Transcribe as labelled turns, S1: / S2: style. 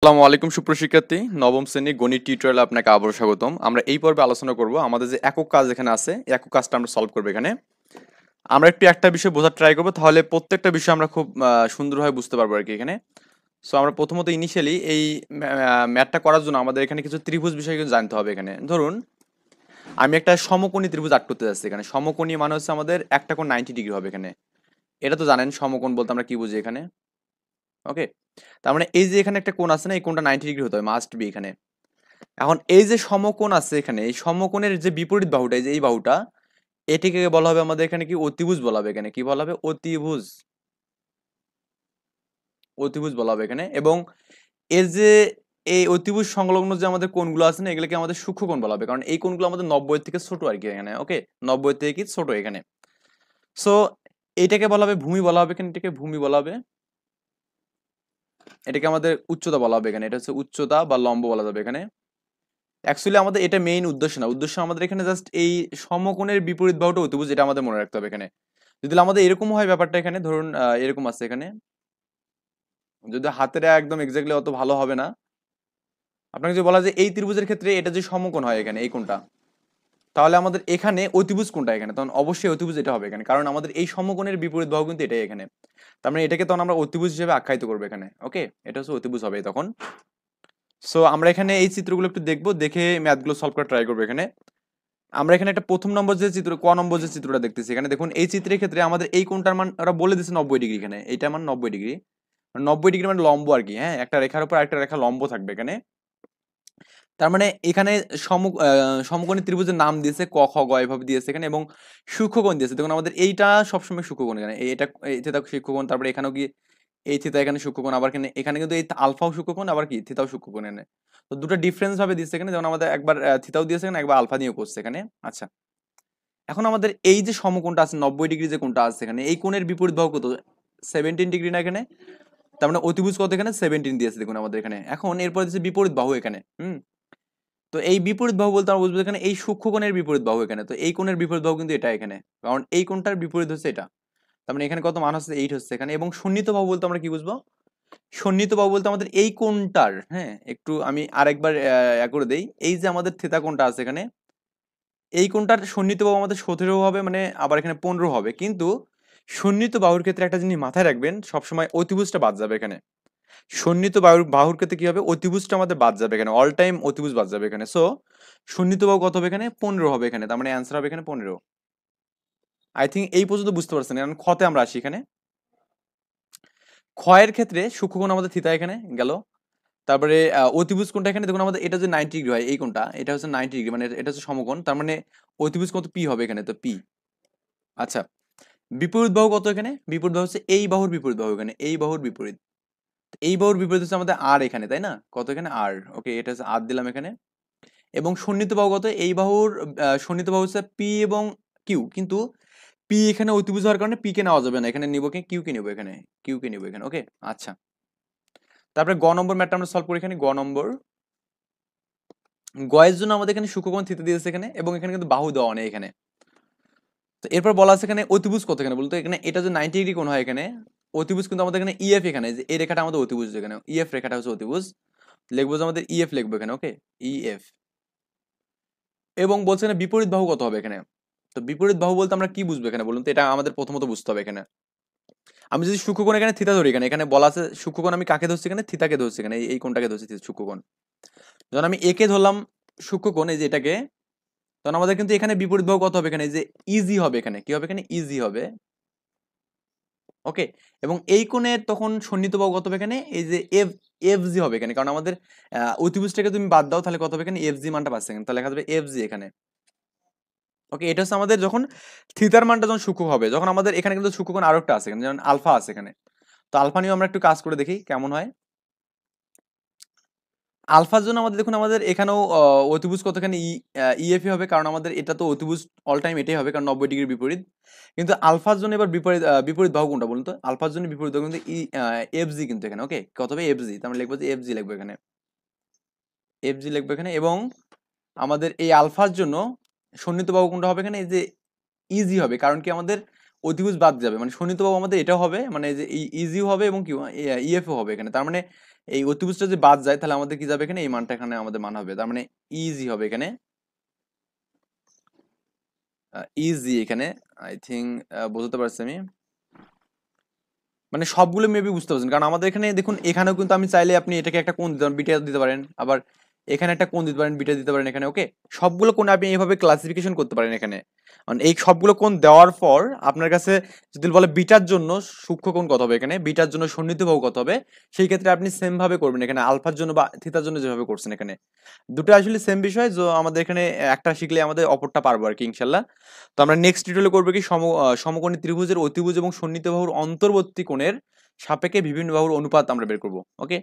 S1: আসসালামু আলাইকুম সুপ্রশিক্ষার্থী নবম শ্রেণী গণিত টিউটোরিয়ালে আপনাকে আবারও স্বাগতম। আমরা এই পর্বে আলোচনা করব আমাদের যে একক কাজ এখানে আছে, এই একক কাজটা আমরা সলভ করব এখানে। আমরা একটু একটা বিষয় বোঝার ট্রাই করব, তাহলে প্রত্যেকটা বিষয় আমরা খুব সুন্দরভাবে বুঝতে পারবো আর কি এখানে। সো আমরা প্রথমত ইনিশিয়ালি এই ম্যাথটা করার জন্য আমাদের এখানে কিছু ত্রিভুজ বিষয় কিন্তু জানতে হবে এখানে। ধরুন আমি একটা সমকোণী ত্রিভুজ আঁক করতে যাচ্ছি এখানে। সমকোণী মানে হচ্ছে আমাদের একটা কোণ 90 ডিগ্রি হবে এখানে। এটা তো জানেন সমকোণ বলতে আমরা কি বুঝি এখানে। ওকে, তার মানে এই যে এখানে একটা কোণ আছে না, এই কোণটা 90 ডিগ্রি হতে হবে, মাস্ট বি এখানে। এখন এই যে সমকোণ আছে এখানে, এই সমকোণের যে বিপরীত বাহুটা, এই যে এই বাহুটা, এটিকে বলা হবে আমাদের এখানে কি অতিভুজ বলা হবে এখানে। কি বলা হবে? অতিভুজ। অতিভুজ বলা হবে এখানে। এবং এর যে এই অতিভুজ সংলগ্ন যে আমাদের কোণগুলো আছে না, এগুলোকে আমাদের সূক্ষ্মকোণ বলা হবে, কারণ এই কোণগুলো আমাদের 90 এর থেকে ছোট আর কি এখানে। ওকে, 90 এর থেকে কি ছোট এখানে। সো এইটাকে বলা হবে ভূমি বলা হবে এখানে, এটাকে ভূমি বলা হবে। এটাকে আমাদের উচ্চতা বলা হবে এখানে, এটা হচ্ছে উচ্চতা বা লম্ব বলা যাবে এখানে। অ্যাকচুয়ালি আমাদের এটা মেইন উদ্দেশ্য না, উদ্দেশ্য আমাদের এখানে জাস্ট এই সমকোণের বিপরীত বাহুটা অতিভুজ, এটা আমাদের মনে রাখতে হবে এখানে। যদি আমাদের এরকম হয় ব্যাপারটা এখানে, ধরুন এরকম আছে এখানে, যদি হাতের একদম এক্স্যাক্টলি অত ভালো হবে না। আপনাকে যদি বলা যায় এই ত্রিভুজের ক্ষেত্রে এটা যে সমকোণ হয় এখানে, এই কোণটা, তাহলে আমাদের এখানে অতিভুজ কোণটা এখানে, তখন অবশ্যই অতিভুজ এটা হবে এখানে, কারণ আমাদের এই সমকোণের বিপরীত বাহু কিন্তু এটাই এখানে। তার মানে এটাকে তখন আমরা অতিভুজ হিসেবে আখ্যায়িত করবো এখানে। ওকে, এটা হচ্ছে অতিভুজ হবে তখন। সো আমরা এখানে এই চিত্রগুলো একটু দেখবো, দেখে ম্যাথগুলো সলভ করা ট্রাই করবো এখানে। আমরা এখানে একটা প্রথম নম্বর যে চিত্র, ক নম্বর যে চিত্রটা দেখতেছি এখানে, দেখুন এই চিত্রের ক্ষেত্রে আমাদের এই কোণটার মান ওরা বলে দিচ্ছে 90 ডিগ্রি এখানে, এইটার মান 90 ডিগ্রি। 90 ডিগ্রি মানে লম্ব আর কি। হ্যাঁ, একটা রেখার উপর একটা রেখা লম্ব থাকবে এখানে। তার মানে এখানে সমকোণী ত্রিভুজের নাম দিয়েছে ক খ গ এভাবে দিয়েছে এখানে, এবং সূক্ষ্মকোণ দিয়েছে। দেখুন আমাদের এইটা সবসময় সূক্ষ্মকোণ এখানে, এটা এই থিতা সূক্ষ্মকোণ, তারপরে এখানেও কি এই থিতা এখানে সূক্ষ্মকোণ, আবার এখানে এখানে কিন্তু এই আলফাও সূক্ষ্মকোণ, আবার কি থিতাও সূক্ষ্মকোণ এখানে। তো দুটো ডিফারেন্স ভাবে দিচ্ছে এখানে, যেমন আমাদের একবার থিতাও দিয়েছে এখানে, একবার আলফা নিয়েও করছে এখানে। আচ্ছা, এখন আমাদের এই যে সমকোণটা আছে 90 ডিগ্রি যে কোণটা আছে এখানে, এই কোণের বিপরীত বাহু কত? 17 ডিগ্রি না এখানে। তার মানে অতিভুজ কত এখানে? 17 দিয়েছে দেখুন আমাদের এখানে। এখন এরপর দিচ্ছে বিপরীত বাহু এখানে। তো এই বিপরীত বাহু বলতে আমরা বুঝবো এখানে এই সূক্ষ্মকোণের বিপরীত বাহু এখানে। তো এই কোণের বিপরীত বাহু কিন্তু এটা এখানে, কারণ এই কোণটার বিপরীত হচ্ছে এটা। তার মানে এখানে কত মান হচ্ছে 8 হচ্ছে এখানে। এবং সন্নিহিত বাহু বলতে আমরা কি বুঝবো? সন্নিহিত বাহু বলতে আমাদের এই কোণটার, হ্যাঁ একটু আমি আরেকবার করে দেই, এই যে আমাদের থিতা কোণটা আছে এখানে, এই কোণটার সন্নিহিত বাহু আমাদের 17 হবে, মানে আবার এখানে 15 হবে। কিন্তু সন্নিহিত বাহুর ক্ষেত্রে একটা জিনিস মাথায় রাখবেন, সবসময় অতিভুজটা বাদ যাবে এখানে। সন্নিহিত বাহুর ক্ষেত্রে কি হবে? অতিভুজটা আমাদের বাদ যাবে এখানে, অল টাইম অতিভুজ বাদ যাবে এখানে। সো সন্নিহিত বাহু কত হবে এখানে? 15 হবে এখানে। তার মানে অ্যান্সার হবে এখানে 15। আই থিঙ্ক এই পর্যন্ত বুঝতে পারছেন। এখন খতে আমরা আসি এখানে। ক্ষয়ের ক্ষেত্রে সূক্ষ্মকোণ আমাদের থিতা এখানে গেল। তারপরে অতিভুজ কোণটা এখানে দেখুন আমাদের, এটা যে 90 ডিগ্রি হয় এই কোণটা, এটা হচ্ছে 90 ডিগ্রি, মানে এটা হচ্ছে সমকোণ। তার মানে অতিভুজ কত? পি হবে এখানে, তো পি। আচ্ছা, বিপরীত বাহু কত এখানে? বিপরীত বাহু হচ্ছে এই বাহুর বিপরীত বাহু এখানে, এই বাহুর বিপরীত। এই বাহুর বিপরীত হচ্ছে আমাদের আর এখানে, তাই না? কত এখানে? আর। ওকে, এটা হচ্ছে আর দিলাম এখানে। এবং সন্নিহিত বাহু কত? এই বাহুর সন্নিহিত বাহু হচ্ছে পি এবং কিউ। কিন্তু পি এখানে অতিভুজ হওয়ার কারণে পি কে নেওয়া যাবে না এখানে, নিব কি? কিউ কে নিব এখানে, কিউ কে নিব এখানে। ওকে, আচ্ছা। তারপরে গ নম্বর ম্যাটটা আমরা সলভ করি এখানে। গ নম্বর, গয়ের জন্য আমাদের এখানে সূক্ষ্মকোণ থিতা দিয়েছে এখানে, এবং এখানে কিন্তু বাহু দেওয়া নেই এখানে। তো এরপর বলা আছে এখানে অতিভুজ কত এখানে বলতো, এখানে এটা যে 90 ডিগ্রি কোণ হয় এখানে, অতিভুজ কিন্তু আমাদের এখানে ইএফ এখানে, যে এই রেখাটা আমাদের অতিভুজ এখানে, ইএফ রেখাটা হচ্ছে অতিভুজ। লিখবো যে আমাদের ইএফ লিখবো এখানে। ওকে, ইএফ। এবং বলছে এখানে বিপরীত বাহু কত হবে এখানে। তো বিপরীত বাহু বলতে আমরা কি বুঝবো এখানে বলুন তো, এটা আমাদের প্রথমত বুঝতে হবে এখানে। আমি যদি সূক্ষ্মকোণ এখানে থিতা ধরি এখানে, এখানে বলা আছে সূক্ষ্মকোণ আমি কাকে ধরছি এখানে? থিতাকে ধরছি এখানে, এই কোণটাকে ধরছি সূক্ষ্মকোণ। যখন আমি একে ধরলাম সূক্ষ্মকোণ, এই যে এটাকে, তখন আমাদের কিন্তু এখানে বিপরীত বাহু কত হবে এখানে? এই যে ইজি হবে এখানে। কি হবে এখানে? ইজি হবে। ওকে, এবং এই কোণের তখন সন্নিহিত বাহু কত হবে এখানে? এই যে এফ, এফ জি হবে এখানে, কারণ আমাদের অতিভুজটাকে তুমি বাদ দাও, তাহলে কত হবে এখানে? এফ জি মানটা পাচ্ছে এখানে, তাহলে লেখা যাবে এফ জি এখানে। ওকে, এটা হচ্ছে আমাদের যখন থিতার মানটা যখন সূক্ষ্ম হবে, যখন আমাদের এখানে কিন্তু সূক্ষ্মকোণ আরো একটা আছে এখানে, যেমন আলফা আছে এখানে। তো আলফা নিয়ে আমরা একটু কাজ করে দেখি কেমন হয়। আলফার জন্য আমাদের দেখুন, আমাদের এখানেও অতিভুজ কতখানি ইএফই হবে, কারণ আমাদের এটা তো অতিভুজ অল টাইম এটাই হবে, কারণ 90 ডিগ্রির বিপরীত। কিন্তু আলফার জন্য এবার বিপরীত বিপরীত বাহু কোনটা বলুন তো? আলফার জন্য বিপরীত বাহু কিন্তু এফ জি কিন্তু এখানে। ওকে, কত হবে? F G. তার মানে লিখবো যে এফ জি লিখবো এখানে, এফ জি লিখবো এখানে। এবং আমাদের এই আলফার জন্য সন্নিহিত বাহু কোনটা হবে এখানে? এই যে ইজি হবে, কারণ কি আমাদের অতিভুজ বাদ যাবে, মানে সন্নিহিত বাহু আমাদের এটা হবে, মানে যে ইজি হবে এবং কি ইএফও হবে এখানে। তার মানে এই অতিভুজটা যদি বাদ যায় তাহলে আমাদের কি যাবে এখানে, এই মানটা এখানে আমাদের মান হবে, তার মানে ইজি হবে এখানে, ইজি এখানে। আই থিঙ্ক বোঝাতে পারছি আমি, মানে সবগুলো মেবি বুঝতে পারছেন, কারণ আমাদের এখানে দেখুন এখানেও কিন্তু আমি চাইলে আপনি এটাকে একটা কোণ দিতে পারেন, বিটা দিতে পারেন, আবার এখানে একটা কোণ দিতে পারেন, বিটা দিতে পারেন এখানে। ওকে, সবগুলো কোণ আপনি এইভাবে ক্লাসিফিকেশন করতে পারেন এখানে। মানে এই সবগুলো কোণ দেওয়ার পর আপনার কাছে যদি বলে বিটার জন্য সূক্ষ্ম কোণ কত হবে, এখানে বিটার জন্য সন্নিহিত বাহু কত হবে, সেই ক্ষেত্রে আপনি সেম ভাবে করবেন এখানে, আলফার জন্য বা থিতার জন্য যেভাবে করছেন এখানে। দুটো আসলে সেম বিষয়, যে আমাদের এখানে একটা শিখলে আমাদের অপরটা পারবো আর কি ইনশাল্লাহ। তো আমরা নেক্সট টিউটোরিয়ালে করবো কি, সমকোণী ত্রিভুজের অতিভুজ এবং সন্নিহিত বাহুর অন্তর্বর্তী কোণের সাপেক্ষে বিভিন্ন বাহুর অনুপাত আমরা বের করবো। ওকে।